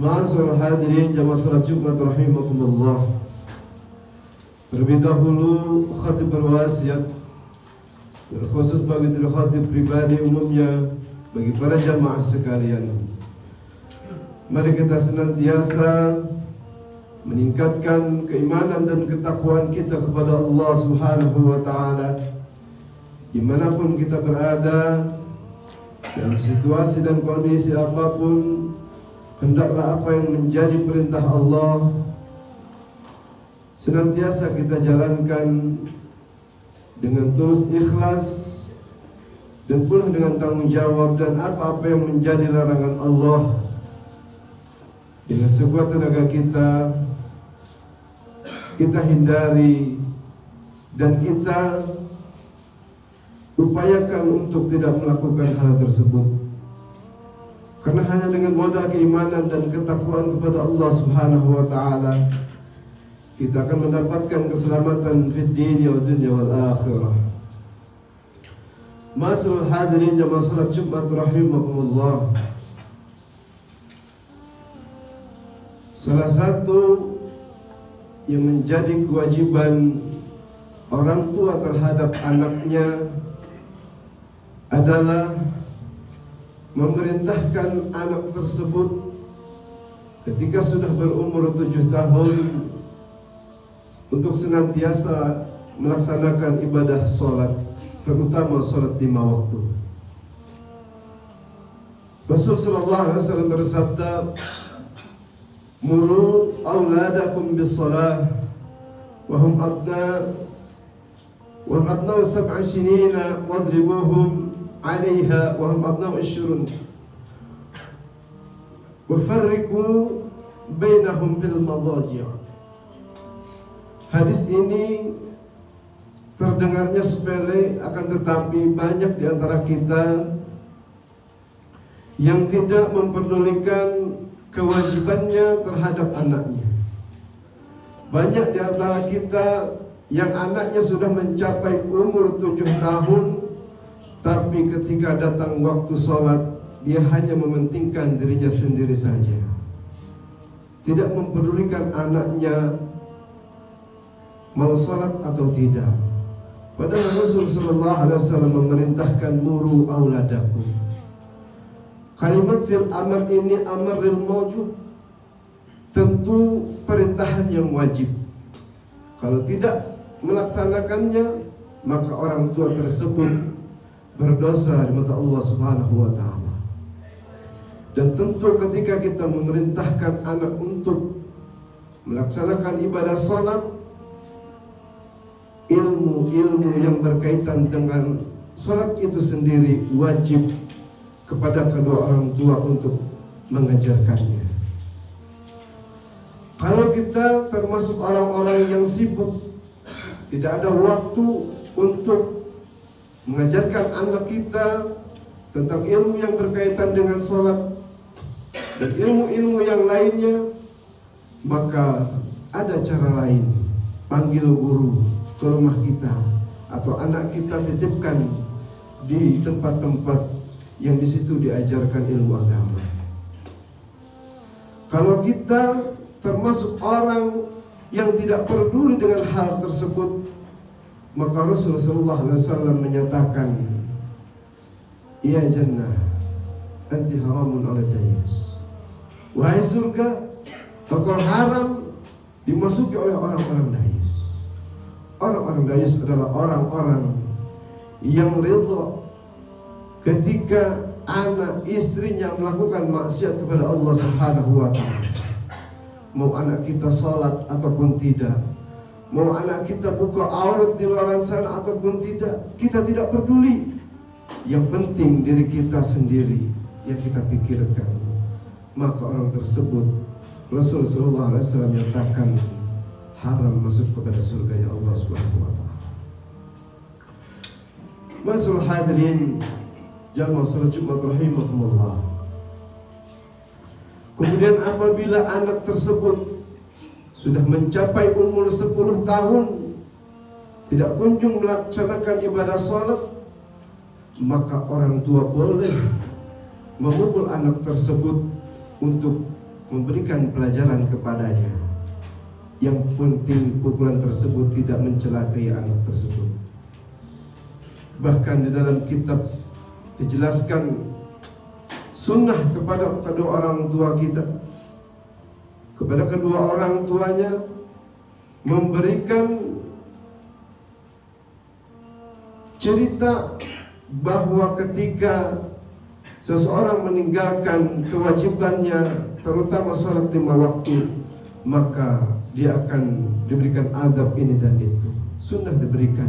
Ma'asyiral hadirin jamaah salat Jumat rahimakumullah. Terlebih dahulu khatib berwasiat khusus bagi diri khatib pribadi, umumnya bagi para jamaah sekalian. Mari kita senantiasa meningkatkan keimanan dan ketakwaan kita kepada Allah Subhanahu wa taala dimanapun kita berada, dalam situasi dan kondisi apapun. Hendaklah apa yang menjadi perintah Allah senantiasa kita jalankan dengan tulus ikhlas dan penuh dengan tanggung jawab, dan apa-apa yang menjadi larangan Allah dengan sekuat tenaga kita hindari dan kita upayakan untuk tidak melakukan hal tersebut. Karena hanya dengan modal keimanan dan ketakwaan kepada Allah Subhanahu wa taala kita akan mendapatkan keselamatan fid din wa dunya wal akhirah. Ma'asyiral hadirin jamaah salat Jumat rahimakumullah. Salah satu yang menjadi kewajiban orang tua terhadap anaknya adalah memerintahkan anak tersebut ketika sudah berumur 7 tahun untuk senantiasa melaksanakan ibadah sholat, terutama sholat 5 waktu. Rasul sallallahu alaihi wasallam bersabda, "Muru auladakum bis-shalah wa hum abna'u 7 sinina wadribuhum 'alayha wa hum abna'u 20 wa farriqu bainahum fil madaji'." Hadis ini terdengarnya sepele, akan tetapi banyak di antara kita yang tidak memperdulikan kewajibannya terhadap anaknya. Banyak di antara kita yang anaknya sudah mencapai umur 7 tahun, tapi ketika datang waktu sholat, dia hanya mementingkan dirinya sendiri saja, tidak mempedulikan anaknya mau sholat atau tidak. Padahal Rasul sallallahu alaihi wasallam memerintahkan muru auladakum. Kalimat fil amr ini amrul mawjub, tentu perintahan yang wajib. Kalau tidak melaksanakannya, maka orang tua tersebut berdosa di mata Allah Subhanahu wa taala. Dan tentu ketika kita memerintahkan anak untuk melaksanakan ibadah salat, ilmu yang berkaitan dengan salat itu sendiri wajib kepada kedua orang tua untuk mengajarkannya. Kalau kita termasuk orang-orang yang sibuk, tidak ada waktu untuk mengajarkan anak kita tentang ilmu yang berkaitan dengan salat dan ilmu-ilmu yang lainnya, maka ada cara lain. Panggil guru ke rumah kita, atau anak kita titipkan di tempat-tempat yang di situ diajarkan ilmu agama. Kalau kita termasuk orang yang tidak peduli dengan hal tersebut, maka Rasulullah SAW menyatakan, "Ya jannah, anti haramun ala dayus." Wahai surga, engkau haram dimasuki oleh orang-orang dayus. Orang-orang dayus adalah orang-orang yang ridha ketika anak istrinya melakukan maksiat kepada Allah Subhanahu wa taala. Mau anak kita salat ataupun tidak, mau anak kita buka aurat di luar sana ataupun tidak, kita tidak peduli. Yang penting diri kita sendiri yang kita pikirkan. Maka orang tersebut Rasulullah SAW menyatakan haram masuk kepada surga Allah Subhanahu wa taala. Ma'asyiral hadirin jamaah salat Jumat rahimakumullah. Kemudian apabila anak tersebut sudah mencapai umur 10 tahun, tidak kunjung melaksanakan ibadah salat, maka orang tua boleh memukul anak tersebut untuk memberikan pelajaran kepadanya. Yang penting pukulan tersebut tidak mencelakai anak tersebut. Bahkan di dalam kitab dijelaskan sunnah kepada kedua orang tua kita, kepada kedua orang tuanya, memberikan cerita bahwa ketika seseorang meninggalkan kewajibannya, terutama salat 5 waktu, maka dia akan diberikan adab ini dan itu. Sunnah diberikan,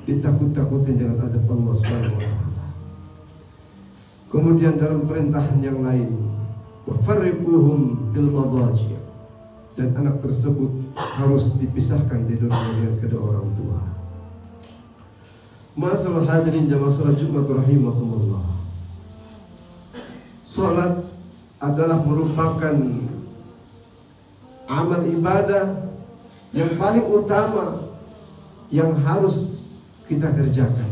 ditakut-takutin dengan adab Allah Subhanahu wa taala. Kemudian dalam perintahan yang lain, wafarriquhum bil madaji', dan anak tersebut harus dipisahkan tidurnya dengan kedua orang tua. Masalah hadirin jamaah salat Jumat rahimakumullah. Salat adalah merupakan amal ibadah yang paling utama yang harus kita kerjakan.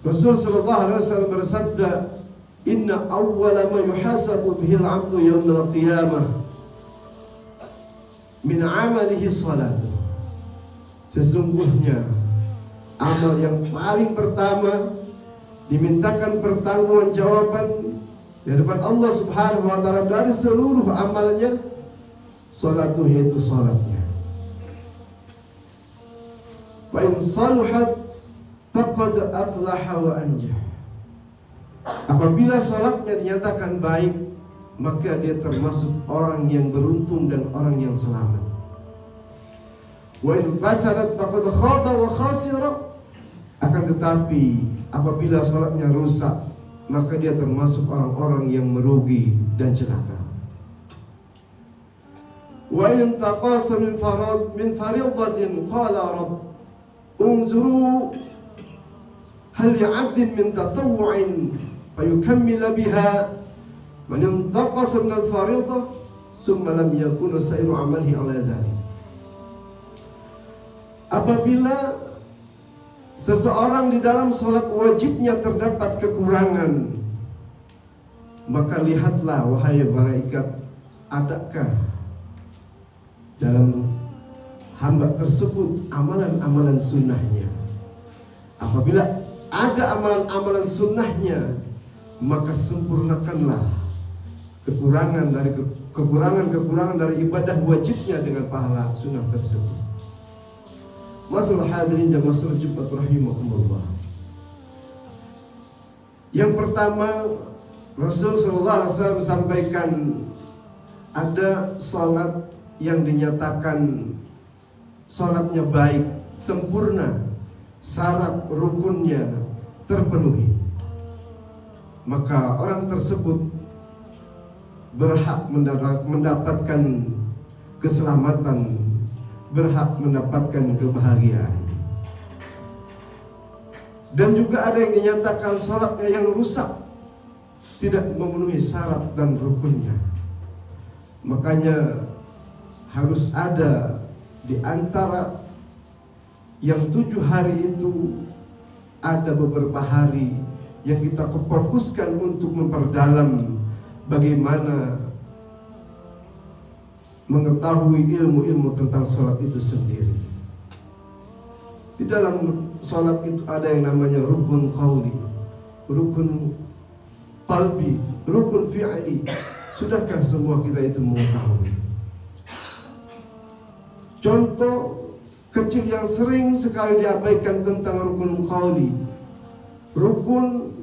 Rasul sallallahu alaihi wasallam bersabda, "Inna awwala ma yuhasabu bihi al-'abdu yawm al-qiyamah min 'amalihi salatuh." Sesungguhnya amal yang paling pertama dimintakan pertanggungjawaban di hadapan Allah Subhanahu wa taala dari seluruh amalnya, salatu, yaitu salatnya. Wa in saluhat faqad aflaha wa anjah. Apabila salatnya dinyatakan baik, maka dia termasuk orang yang beruntung dan orang yang selamat. Wa in fasadat faqad khaba wa khasira. Akan tetapi apabila salatnya rusak, maka dia termasuk orang-orang yang merugi dan celaka. Wa in taqasa min faridatin qala rabb unzuru hal li'abdin min tatawwu'in fayukammila biha man intaqasa min al-faridah summa lam yakun sa'iru amalihi 'ala dhalik. Apabila seseorang di dalam sholat wajibnya terdapat kekurangan, maka lihatlah wahai malaikat, adakah dalam hamba tersebut amalan-amalan sunnahnya. Apabila ada amalan-amalan sunnahnya, maka sempurnakanlah kekurangan dari ibadah wajibnya dengan pahala sunnah tersebut. Masalah hadirin dan masalah Jumat rahimakumullah. Yang pertama, Rasul sallallahu alaihi wasallam sampaikan ada salat yang dinyatakan salatnya baik, sempurna, syarat rukunnya terpenuhi, maka orang tersebut berhak mendapatkan keselamatan, berhak mendapatkan kebahagiaan. Dan juga ada yang dinyatakan salatnya yang rusak, tidak memenuhi syarat dan rukunnya. Makanya harus ada di antara yang 7 hari itu, ada beberapa hari yang kita fokuskan untuk memperdalam bagaimana mengetahui ilmu-ilmu tentang sholat itu sendiri. Di dalam sholat itu ada yang namanya rukun qauli, rukun qalbi, rukun fi'li. Sudahkah semua kita itu mengetahui? Contoh kecil yang sering sekali diabaikan tentang rukun qauli, rukun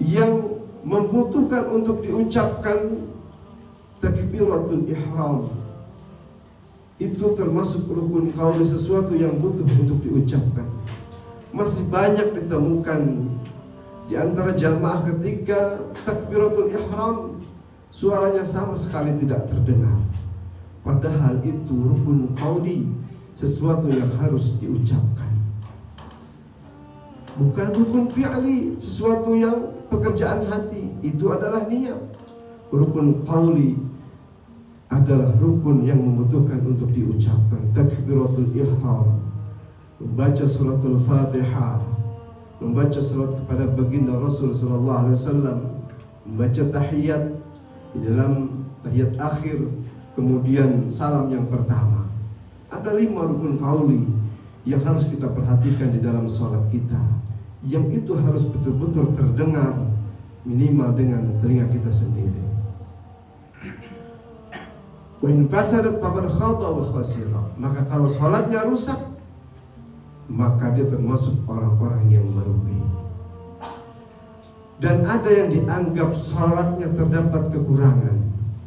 yang membutuhkan untuk diucapkan takbiratul ihram. Itu termasuk rukun qauli, sesuatu yang butuh untuk diucapkan. Masih banyak ditemukan di antara jamaah ketika takbiratul ihram suaranya sama sekali tidak terdengar. Padahal itu rukun qauli, sesuatu yang harus diucapkan. Bukan rukun fi'li, sesuatu yang pekerjaan hati. Itu adalah niat. Rukun qauli adalah rukun yang membutuhkan untuk diucapkan. Takbiratul ihram, membaca suratul Fatihah, membaca surat kepada baginda Rasul sallallahu alaihi wasallam, membaca tahiyat, di dalam tahiyat akhir, kemudian salam yang pertama. Ada 5 rukun qauli yang harus kita perhatikan di dalam sholat kita, yang itu harus betul-betul terdengar minimal dengan telinga kita sendiri. Wa in fasadat faqad khaba wa khasira. Maka kalau sholatnya rusak, maka dia termasuk orang-orang yang merugi. Dan ada yang dianggap sholatnya terdapat kekurangan.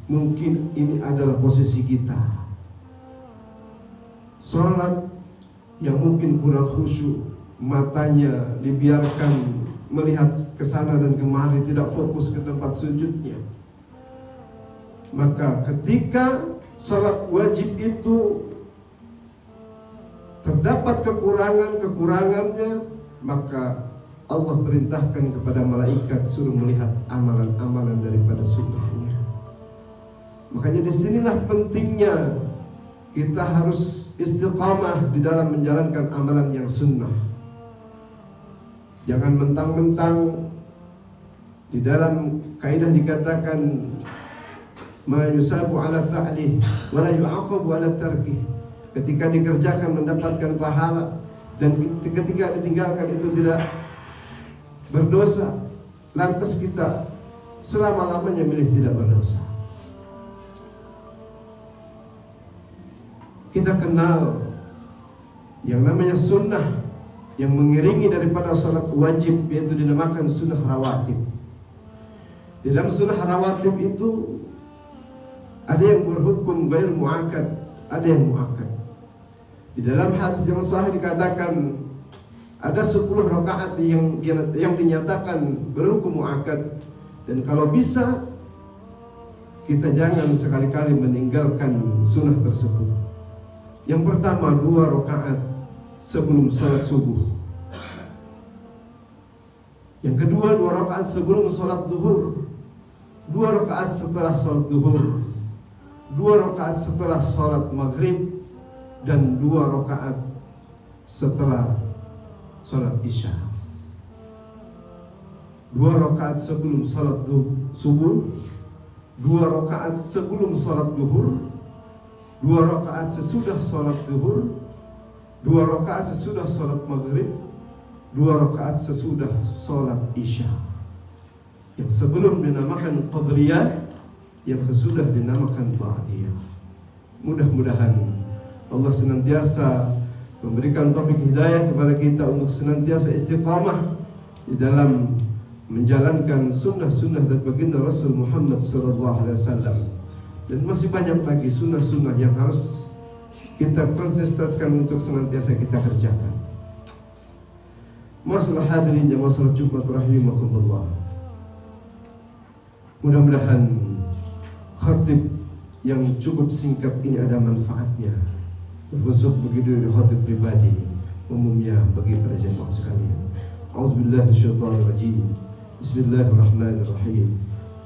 Mungkin ini adalah posisi kita. Sholat yang mungkin kurang khusyuk, matanya dibiarkan melihat ke sana dan kemari, tidak fokus ke tempat sujudnya. Maka ketika sholat wajib itu terdapat kekurangannya, maka Allah perintahkan kepada malaikat suruh melihat amalan-amalan daripada sunnahnya. Makanya disinilah pentingnya kita harus istiqamah di dalam menjalankan amalan yang sunnah. Jangan mentang-mentang di dalam kaidah dikatakan ma yusabu ala fa'lih wa la yu'aqabu ala tarkih. Ketika dikerjakan mendapatkan pahala, dan ketika ditinggalkan itu tidak berdosa. Lantas kita selama-lamanya milih tidak berdosa. Kita kenal yang namanya sunnah yang mengiringi daripada salat wajib, yaitu dinamakan sunnah rawatib. Di dalam sunnah rawatib itu ada yang berhukum ghair muakkad, ada yang muakkad. Di dalam hadis yang sahih dikatakan ada 10 rakaat yang dinyatakan berhukum muakkad, dan kalau bisa kita jangan sekali-kali meninggalkan sunnah tersebut. Yang pertama 2 rakaat sebelum salat subuh. Yang kedua 2 rakaat sebelum salat zuhur, 2 rakaat setelah salat zuhur, 2 rakaat setelah salat maghrib, dan 2 rakaat setelah salat isya. 2 rakaat sebelum salat subuh, 2 rakaat sebelum salat zuhur, 2 rakaat sesudah salat zuhur, 2 rakaat sesudah salat maghrib, 2 rakaat sesudah salat isya. Yang sebelum dinamakan qabliyah, yang sesudah dinamakan ba'diyah. Mudah-mudahan Allah senantiasa memberikan taufik hidayah kepada kita untuk senantiasa istiqamah di dalam menjalankan sunnah-sunnah dan baginda Rasul Muhammad SAW. Dan masih banyak lagi sunnah-sunnah yang harus kita konsistenkan untuk senantiasa kita kerjakan. Masalah hadirin jamaah salat Jumat rahimakumullah. Mudah-mudahan khatib yang cukup singkat ini ada manfaatnya, termasuk begitu di khatib pribadi, umumnya bagi para jemaah sekalian. A'udzubillahi minasyaitonir rajim. Bismillahirrahmanirrahim.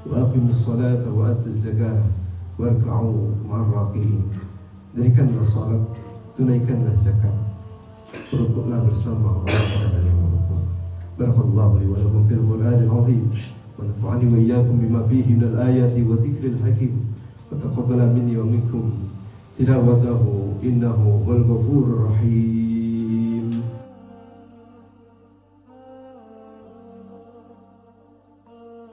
Wa aqimus salata wa atuz zakata warka'u ma'ar raki'in. Dirikanlah salat, tunaikanlah zakat, rukuklah bersama orang-orang yang merukuk. Barakallahu li wa lakum fil Qur'anil 'azim wa nafa'ani wa iyyakum bima fihi minal ayati wa dzikril hakim. Wa taqabbala minni wa minkum tilawatahu innahu wal ghafurur rahim.